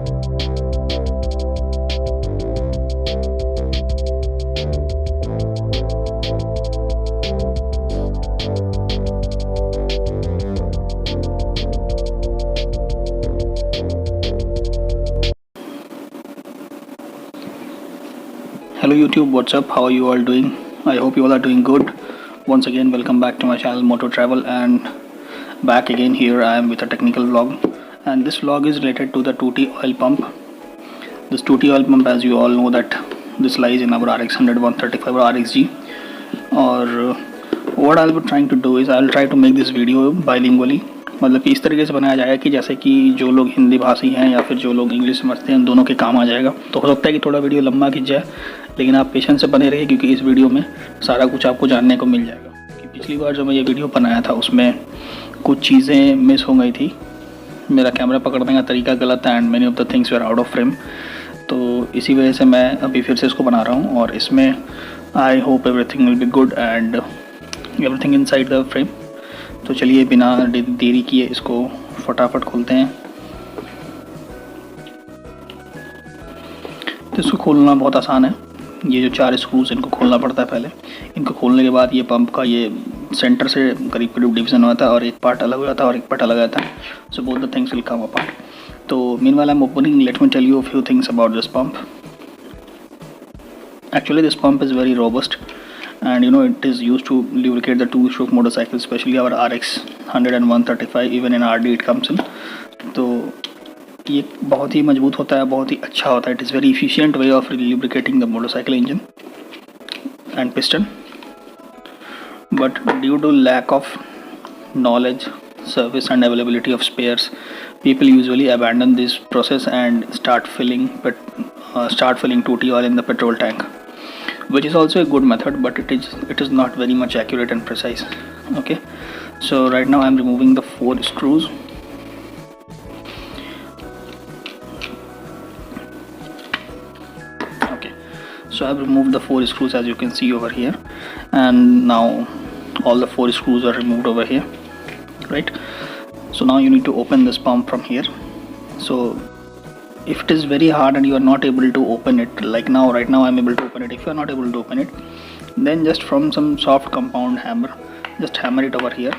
Hello YouTube, what's up? How are you all doing? I hope you all are doing good. Once again, welcome back to my channel Moto Travel, and back again here I am with a technical vlog, and this vlog is related to the 2T oil pump. This 2T oil pump, as you all know, that this lies in our RX 100 135 or RXG. Or what I'll be trying to do is I'll try to make this video bilingually, मतलब कि इस तरीके से बनाया जाएगा कि जैसे कि जो लोग हिंदी भाषी हैं या फिर जो लोग इंग्लिश समझते हैं दोनों के काम आ जाएगा। तो हो सकता है कि थोड़ा वीडियो लंबा खिंच जाए, लेकिन आप पेशेंस से बने रहिए क्योंकि इस वीडियो में सारा कुछ आपको जानने को मिल जाएगा। कि पिछली बार जो मैं ये वीडियो बनाया था उसमें कुछ चीज़ें मिस हो गई थी, मेरा कैमरा पकड़ने का तरीका गलत था and many of the things were out of frame. तो इसी वजह से मैं अभी फिर से इसको बना रहा हूँ और इसमें I hope everything will be good and everything inside the frame. तो चलिए बिना देरी किए इसको फटाफट खोलते हैं। तो इसको खोलना बहुत आसान है। ये जो 4 स्क्रूज इनको खोलना पड़ता है पहले। इनको खोलने के बाद ये पंप का ये सेंटर से करीब करीब डिवीज़न होता है और एक पार्ट अलग हो जाता है और एक पार्ट अलग आता है। So both the things will come apart. तो meanwhile I am opening, let me tell you a few things about this pump. Actually this pump is very robust and you know it is used to lubricate the 2-stroke motorcycle, especially our RX 100 and 135, even in RD it comes in। तो ये बहुत ही मजबूत होता है, बहुत ही अच्छा होता है। It is very efficient way of lubricating the motorcycle engine and piston, but due to lack of knowledge, service and availability of spares, people usually abandon this process and start filling 2T oil in the petrol tank, which is also a good method, but it is not very much accurate and precise. Okay, so right now I am removing the 4 screws. Okay, so I have removed the 4 screws as you can see over here, and now all the 4 screws are removed over here, right? So now you need to open this pump from here. So if it is very hard and you are not able to open it, like now right now I'm able to open it, if you are not able to open it, then just from some soft compound hammer, just hammer it over here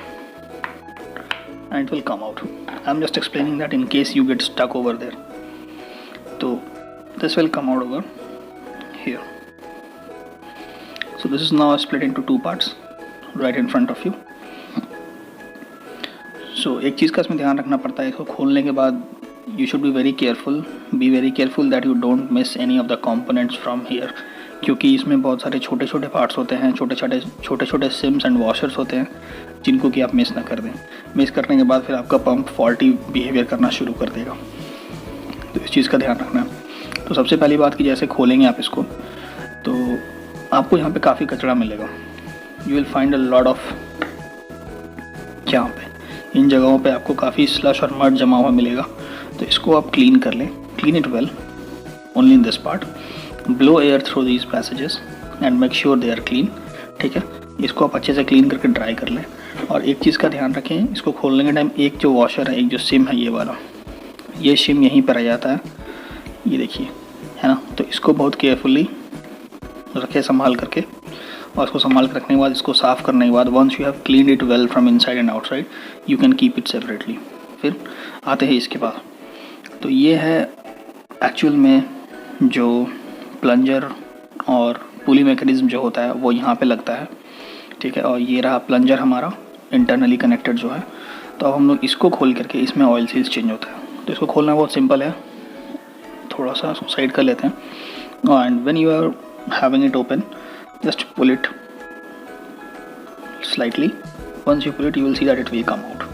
and it will come out. I'm just explaining that in case you get stuck over there. So this will come out over here. So this is now split into 2 parts right in front of you. So एक चीज़ का इसमें ध्यान रखना पड़ता है, इसको खोलने के बाद you should be very careful that you don't miss any of the components from here, क्योंकि इसमें बहुत सारे छोटे छोटे पार्ट्स होते हैं, छोटे छोटे सिम्स एंड वॉशर्स होते हैं जिनको कि आप मिस ना कर दें। मिस करने के बाद फिर आपका पंप फॉल्टी बिहेवियर करना शुरू कर देगा। तो इस चीज़ का ध्यान रखना है। तो सबसे पहली बात कि जैसे खोलेंगे आप इसको तो आपको यहाँ पे काफ़ी कचरा मिलेगा। You will find a lot of, यहाँ पे इन जगहों पे आपको काफ़ी स्लश और मड जमा हुआ मिलेगा। तो इसको आप क्लीन कर लें, clean it well only in this part, blow air through these passages and make sure they are clean. ठीक है, इसको आप अच्छे से क्लीन करके ड्राई कर लें। और एक चीज़ का ध्यान रखें, इसको खोलने के टाइम एक जो वॉशर है, एक जो सिम है ये वाला, ये सिम यहीं पर आ जाता है, ये देखिए है ना। तो इसको बहुत केयरफुली रखें संभाल करके, और इसको संभाल कर रखने के बाद इसको साफ़ करने के बाद once you have clean it well from inside and outside you can keep it separately. फिर आते हैं इसके बाद। तो ये है एक्चुअल में जो प्लंजर और पुली मैकेनिज्म जो होता है वो यहाँ पे लगता है। ठीक है, और ये रहा प्लंजर हमारा इंटरनली कनेक्टेड जो है। तो अब हम लोग इसको खोल करके इसमें ऑयल सील्स चेंज होता है। तो इसको खोलना बहुत सिंपल है, थोड़ा सा इसको साइड कर लेते हैं and when you are having it open just pull it slightly. Once you pull it you will see that it will come out.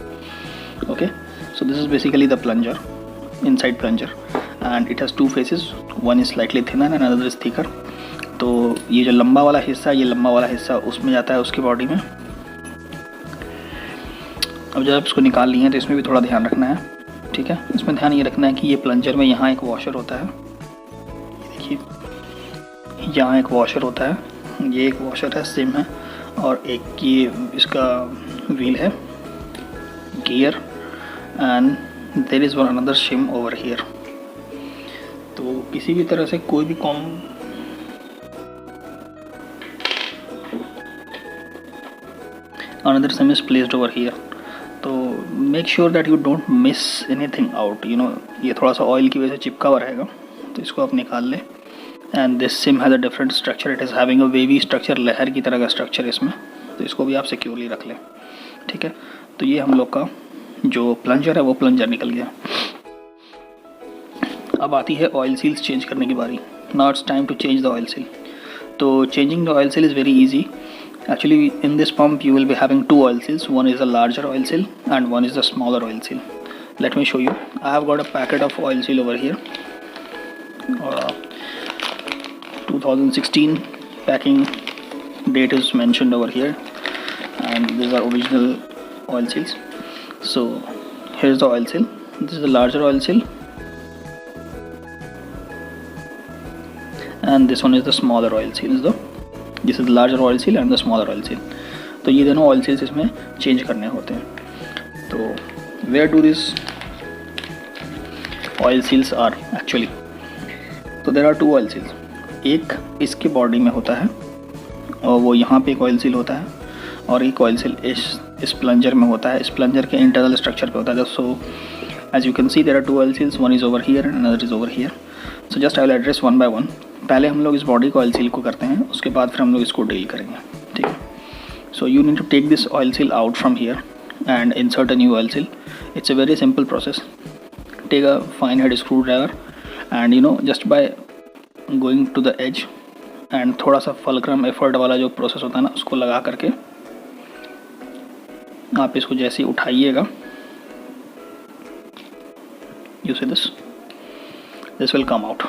Okay, so this is basically the plunger, inside plunger, and it has 2 faces, one is slightly thinner and another is thicker. तो ये जो लंबा वाला हिस्सा, ये लंबा वाला हिस्सा उसमें जाता है उसकी बॉडी में। अब जब आप इसको निकाल लिए हैं तो इसमें भी थोड़ा ध्यान रखना है। ठीक है, इसमें ध्यान ये रखना है कि ये प्लंजर में यहाँ एक वॉशर होता है, ये देखिए यहाँ एक वॉशर होता है, ये एक वॉशर है, सिम है, और एक ये इसका व्हील है, gear, and there is one another seal over here. किसी भी तरह से कोई भी another sim is placed over here, तो make sure that you don't miss anything out. ये थोड़ा सा ऑयल की वजह से चिपका हुआ रहेगा, तो इसको आप निकाल लें। And this SIM has a different structure, it is having a wavy structure, लहर की तरह का स्ट्रक्चर इसमें, तो इसको भी आप सिक्योरली रख लें। ठीक है, तो ये हम लोग का जो प्लंजर है वो प्लंजर निकल गया। अब आती है ऑयल सील्स चेंज करने की बारी। Now it's time to change the oil seal. तो changing the oil seal is very easy. Actually, in this pump you will be having two oil seals. One is a larger oil seal and one is the smaller oil seal. Let me show you. I have got a packet of oil seal over here. 2016 packing date is mentioned over here, and these are original oil seals. So here's the oil seal. This is the larger oil seal, and this one is the smaller oil seal. This is larger oil seal and the smaller oil seal. तो ये दोनों oil seals इसमें change करने होते हैं। तो where do this oil seals are actually, तो there are two oil seals. एक इसके बॉडी में होता है और वो यहाँ पे एक ऑयल सील होता है, और एक ऑयल सील इस प्लंजर में होता है, इस प्लंजर के इंटरनल स्ट्रक्चर पे होता है। So as you can see there are two oil seals, one is over here and another is over here. So just I will address one by one. पहले हम लोग इस बॉडी को oil seal को करते हैं, उसके बाद फिर हम लोग इसको डील करेंगे। ठीक है, so you need to take this oil seal out from here and insert a new oil seal. It's a very simple process. Take a fine head screwdriver and just by going to the edge and थोड़ा सा fulcrum effort वाला जो process होता है ना, उसको लगा करके आप इसको जैसे ही उठाइएगा, you see this will come out.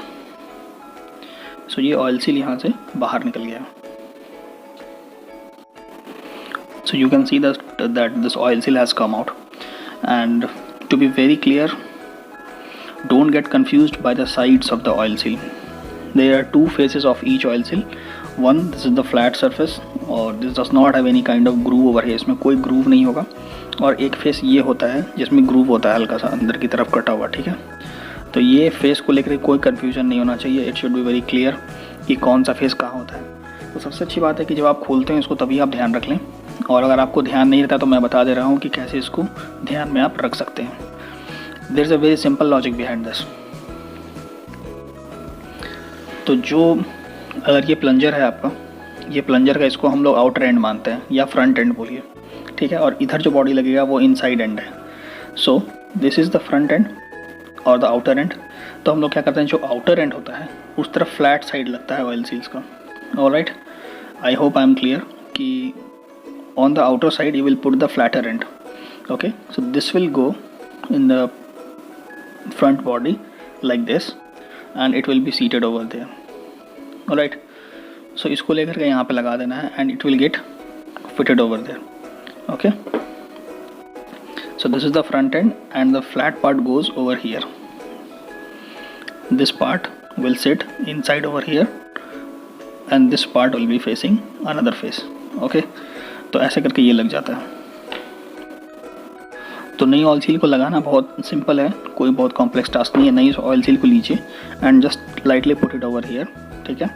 So ये ऑयल सील यहाँ से बाहर निकल गया। So you can see that this oil seal has come out, and to be very clear, don't get confused by the sides of the oil seal. There are two faces of each oil seal. One, this is the flat surface, और this does not have any kind of groove over here. इसमें कोई groove नहीं होगा। और एक face ये होता है जिसमें ग्रूव होता है हल्का सा अंदर की तरफ कटा हुआ। ठीक है, तो ये फेस को लेकर कोई कन्फ्यूजन नहीं होना चाहिए। It should be very clear कि कौन सा फेस कहाँ होता है। तो सबसे अच्छी बात है कि जब आप खोलते हैं इसको तभी आप ध्यान रख लें, और अगर आपको ध्यान नहीं रहता तो मैं बता दे रहा हूँ कि कैसे इसको ध्यान में आप रख सकते हैं। There is a very simple logic behind this. तो जो अगर ये प्लंजर है आपका, ये प्लंजर का इसको हम लोग आउटर एंड मानते हैं या फ्रंट एंड बोलिए। ठीक है, और इधर जो बॉडी लगेगा वो इनसाइड एंड है। So this is the front end और द आउटर एंड। तो हम लोग क्या करते हैं, जो आउटर एंड होता है उस तरफ फ्लैट साइड लगता है ऑयल सील्स का। Alright, I hope I am clear कि on the outer side you will put the flatter end. Okay, so this will go in the front body like this and it will be seated over there. Alright, so इसको लेकर के यहाँ पे लगा देना है and it will get fitted over there. Okay, so this is the front end and the flat part goes over here. This part will sit inside over here and this part will be facing another face. Okay, तो ऐसे करके ये लग जाता है। तो नई oil seal को लगाना बहुत सिंपल है, कोई बहुत कॉम्प्लेक्स टास्क नहीं है। नई ऑयल सील को लीजिए and just lightly put it over here. ठीक है,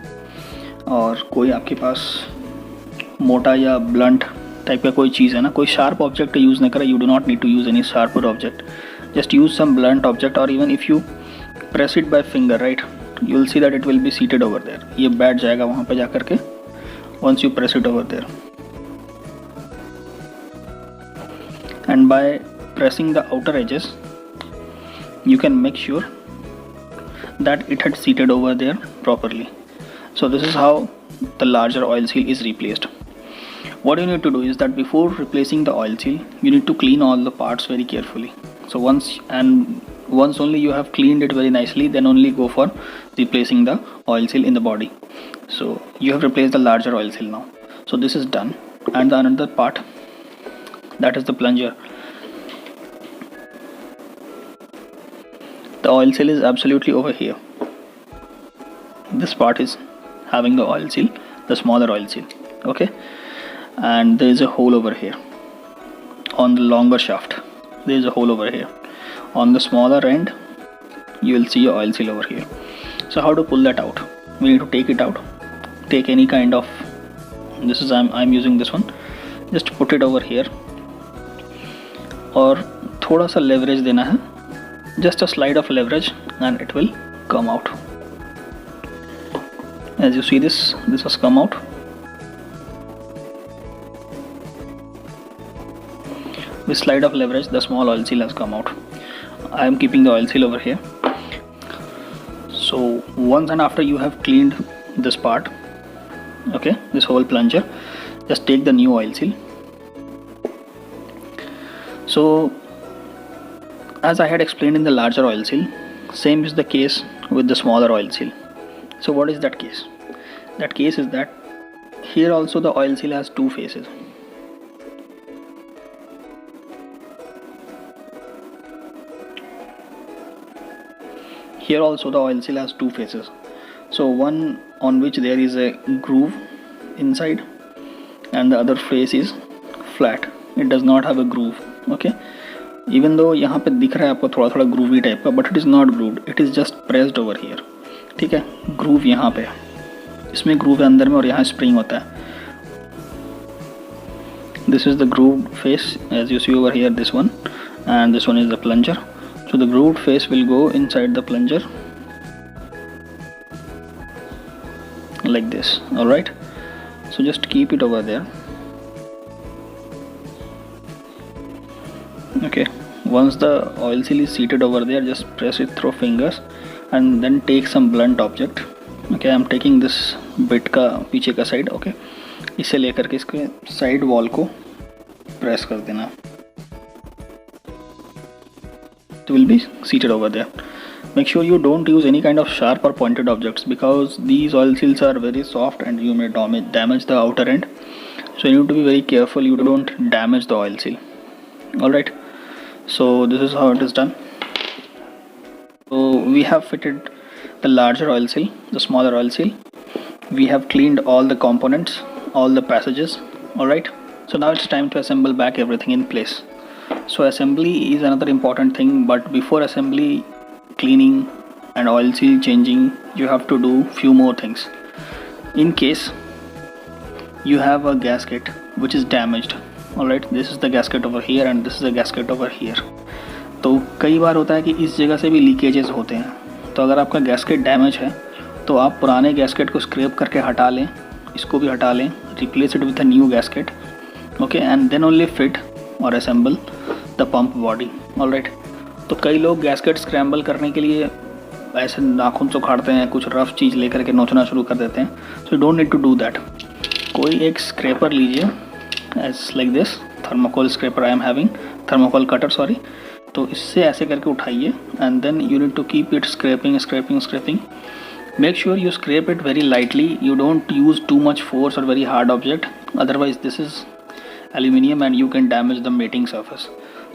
और कोई आपके पास मोटा या ब्लंट टाइप का कोई चीज़ है ना, कोई शार्प ऑब्जेक्ट यूज़ न करें। You do not need to use any sharper object, just use some blunt object, और even if you press it by finger, right, you will see that it will be seated over there. ये बैठ जाएगा वहाँ पे जा करके once you press it over there. And by pressing the outer edges you can make sure that it had seated over there properly. So this is how the larger oil seal is replaced. What you need to do is that before replacing the oil seal, you need to clean all the parts very carefully. So once only you have cleaned it very nicely, then only go for replacing the oil seal in the body. So you have replaced the larger oil seal now. So this is done, and the another part, that is the plunger. The oil seal is absolutely over here. This part is having the oil seal, the smaller oil seal, okay, and there is a hole over here on the longer shaft. There is a hole over here. On the smaller end you will see a oil seal over here. So how to pull that out? We need to take it out. Take any kind of, this is I'm using this one. Just put it over here और थोड़ा सा leverage देना है. Just a slide of leverage and it will come out. As you see this has come out. With slide of leverage, the small oil seal has come out. I am keeping the oil seal over here. So once and after you have cleaned this part, okay, this whole plunger, just take the new oil seal. So as I had explained in the larger oil seal, same is the case with the smaller oil seal. So what is that case? That case is that here also the oil seal has two faces. Here also the oil seal has two faces. So one on which there is a groove inside and the other face is flat. It does not have a groove. Okay, even though यहाँ पे दिख रहा है आपको थोड़ा थोड़ा groovy type का, but it is not grooved, it is just pressed over here. ठीक है, ग्रूव यहाँ पे, इसमें ग्रूव है अंदर में और यहाँ स्प्रिंग होता है. This is the grooved face as you see over here, this one, and this one is the plunger. So the grooved face will go inside the plunger like this. All right, so just keep it over there. Okay, once the oil seal is seated over there, just press it through fingers and then take some blunt object. Okay, I am taking this bit का पीछे का side. Okay, इसे लेकर के इसके side wall को press कर देना. It will be seated over there. Make sure you don't use any kind of sharp or pointed objects because these oil seals are very soft and you may damage the outer end. So you need to be very careful you don't damage the oil seal. Alright, so this is how it is done. So we have fitted the larger oil seal, the smaller oil seal. We have cleaned all the components, all the passages. Alright, so now it's time to assemble back everything in place. So assembly is another important thing, but before assembly, cleaning and oil seal changing, you have to do few more things. In case you have a gasket which is damaged, alright, this is the gasket over here and this is the gasket over here. तो कई बार होता है कि इस जगह से भी leakages होते हैं. तो अगर आपका गैस्केट डैमेज है तो आप पुराने गैस्केट को स्क्रैप करके हटा लें, इसको भी हटा लें, replace it with a new gasket. Okay, and then only fit और assemble the pump body. Alright, तो कई लोग गैस्केट स्क्रैम्बल करने के लिए ऐसे नाखून से उखाड़ते हैं, कुछ रफ चीज़ लेकर के नोचना शुरू कर देते हैं. So you don't need to do that. कोई एक स्क्रैपर लीजिए as like this, thermocol scraper I am having, thermocol cutter sorry. तो इससे ऐसे करके उठाइए and then you need to keep it scraping scraping scraping. Make sure you scrape it very lightly. You don't use too much force or very hard object. Otherwise, this is aluminium and you can damage the mating surface.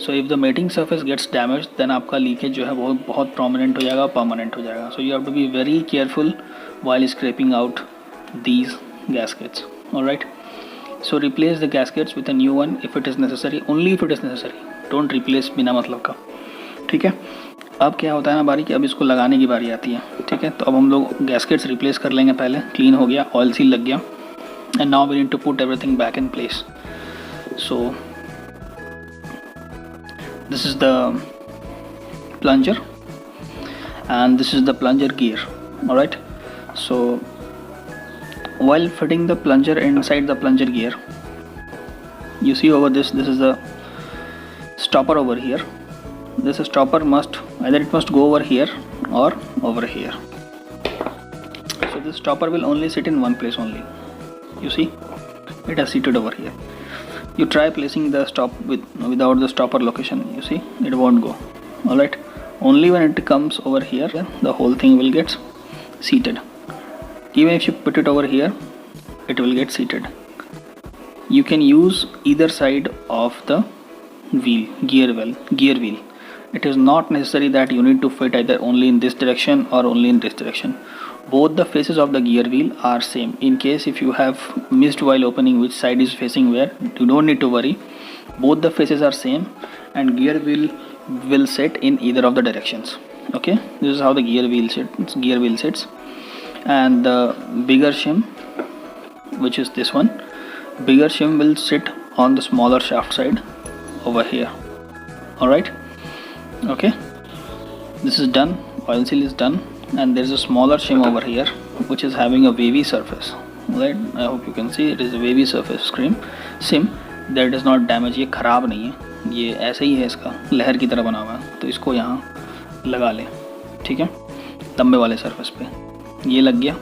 So if the mating surface gets damaged, then आपका leakage जो है वो बहुत prominent हो जाएगा, permanent हो जाएगा. So you have to be very careful while scraping out these gaskets. Alright. So replace the gaskets with a new one if it is necessary. Only if it is necessary. Don't replace बिना मतलब का. ठीक है. अब क्या होता है ना बारी कि अब इसको लगाने की बारी आती है. ठीक है, तो अब हम लोग गैस्केट्स रिप्लेस कर लेंगे. पहले क्लीन हो गया, ऑयल सील लग गया, and now we need to put everything back in place. So this is the plunger and this is the plunger gear. Alright, so while fitting the plunger inside the plunger gear, you see over this is the stopper over here. This stopper must go over here or over here. So this stopper will only sit in one place only. You see, it has seated over here. You try placing the stop without the stopper location. You see, it won't go. All right. Only when it comes over here, the whole thing will get seated. Even if you put it over here, it will get seated. You can use either side of the gear wheel. It is not necessary that you need to fit either only in this direction or only in this direction. Both the faces of the gear wheel are same. In case if you have missed while opening which side is facing where, you don't need to worry. Both the faces are same and gear wheel will set in either of the directions. Okay, this is how the gear wheel sits, and the bigger shim, which is this one, bigger shim will sit on the smaller shaft side over here. All right, okay, this is done, oil seal is done, and there is a smaller shim over here which is having a wavy surface, right? I hope you can see it is a wavy surface shim that is not damaged. ये ख़राब नहीं है, ये ऐसे ही है, इसका लहर की तरह बना हुआ है, तो इसको यहाँ लगा लें, ठीक है, लंबे वाले सरफेस पे ये लग गया,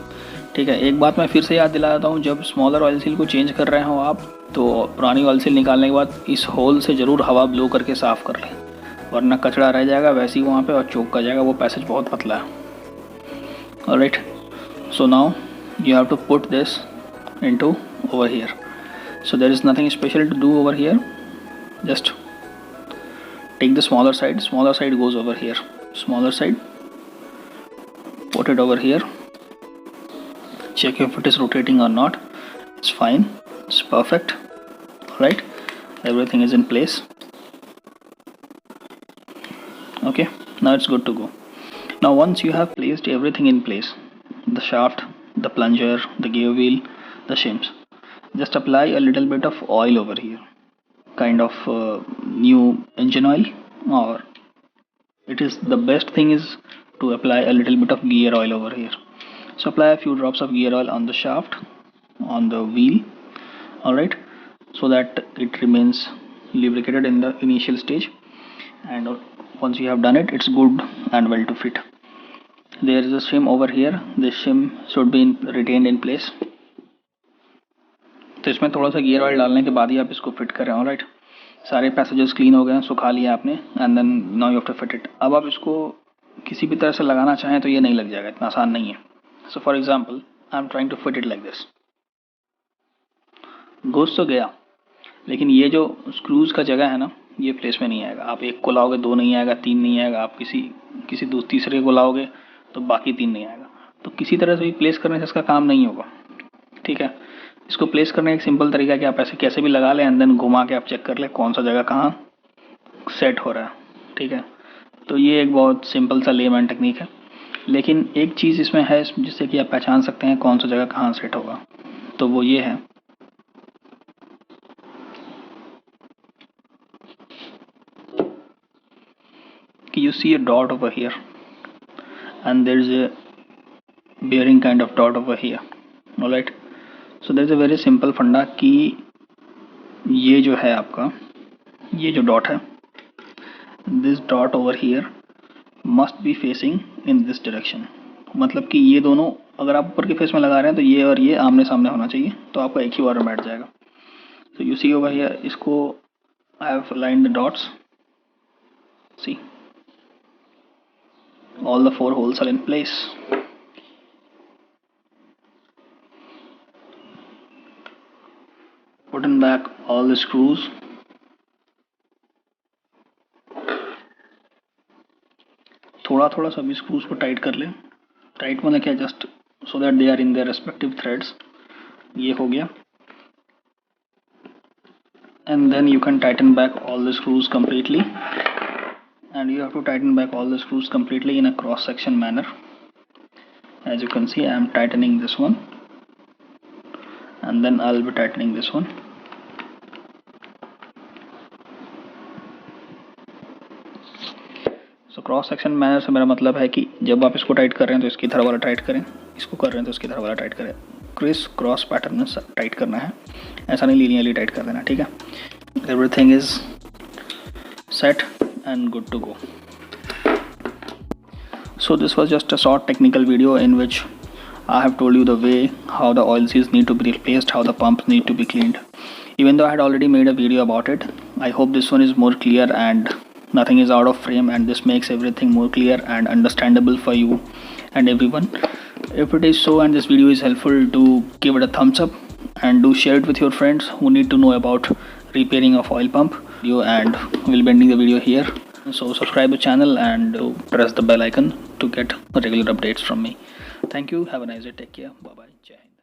ठीक है। एक बात मैं फिर से याद दिला देता हूँ, जब स्मॉलर ऑयल सील को चेंज कर रहे हो आप, तो पुरानी ऑयल सील निकालने के बाद इस होल से ज़रूर हवा ब्लो करके साफ़ कर लें, वरना कचरा रह जाएगा वैसे ही वहाँ पे और चोक कर जाएगा, वो पैसेज बहुत पतला है। Alright, so now you have to put this into over here. So there is nothing special to do over here, just take the smaller side goes over here, smaller side, put it over here, check if it is rotating or not. It's fine, it's perfect. Alright, everything is in place. Okay, now it's good to go. Now once you have placed everything in place, the shaft, the plunger, the gear wheel, the shims, just apply a little bit of oil over here, kind of new engine oil, or it is the best thing is to apply a little bit of gear oil over here. So apply a few drops of gear oil on the shaft, on the wheel, alright, so that it remains lubricated in the initial stage, and once you have done it, it's good and well to fit. There is a shim over here, this shim should be retained in place. तो इसमें थोड़ा सा gear oil डालने के बाद ही आप इसको fit करें। ऑलराइट, सारे पैसेजेस क्लीन हो गए हैं, सुखा लिया आपने, and then now you have to fit it. अब आप इसको किसी भी तरह से लगाना चाहें तो ये नहीं लग जाएगा, इतना आसान नहीं है। So for example I am trying to fit it like this, घुस तो गया, लेकिन ये जो स्क्रूज का जगह है ना, ये प्लेस में नहीं आएगा। आप एक को लाओगे 2 नहीं आएगा, 3 नहीं आएगा, आप किसी तीसरे को लाओगे तो बाकी 3 नहीं आएगा। तो किसी तरह से भी प्लेस करने से इसका काम नहीं होगा, ठीक है। इसको प्लेस करने का एक सिंपल तरीका है कि आप ऐसे कैसे भी लगा लें, एंड देन घुमा के आप चेक कर लें कौन सा जगह कहाँ सेट हो रहा है, ठीक है। तो ये एक बहुत सिंपल सा लेमैन टेक्निक है, लेकिन एक चीज़ इसमें है जिससे कि आप पहचान सकते हैं कौन सा जगह कहाँ सेट होगा, तो वो ये है कि you see a dot over here and there is a bearing kind of dot over here. Alright, so there is a very simple फंडा कि ये जो है आपका, ये जो डॉट है, this dot over here must be facing in this direction. मतलब कि ये दोनों अगर आप ऊपर के फेस में लगा रहे हैं तो ये और ये आमने सामने होना चाहिए, तो आपका एक ही बार में बैठ जाएगा। तो you see over here, इसको I have aligned the dots. See, all the 4 holes are in place. Putting back all the screws. थोड़ा सभी स्क्रूज को टाइट कर लें। टाइट मतलब क्या, just so that they are in their respective threads. ये हो गया, and then you can tighten back all the screws completely, and you have to tighten back all the screws completely in a cross section manner. As you can see, I am tightening this one, and then I'll be tightening this one. So cross section manner से मेरा मतलब है कि जब आप इसको tight कर रहे हैं तो इसकी तरफ वाला टाइट करें, इसको कर रहे हैं तो इसकी तरफ वाला टाइट करें। क्रिस क्रॉस पैटर्न में टाइट करना है, ऐसा नहीं लीनियरली टाइट कर देना, ठीक है। Everything is set and good to go. So this was just a short technical video in which I have told you the way how the oil seals need to be replaced, how the pumps need to be cleaned. Even though I had already made a video about it, I hope this one is more clear and nothing is out of frame, and this makes everything more clear and understandable for you and everyone. If it is so and this video is helpful, do give it a thumbs up and do share it with your friends who need to know about repairing of oil pump. And we'll be ending the video here, so subscribe the channel and press the bell icon to get regular updates from me. Thank you, have a nice day, take care, bye bye, Jai Hind.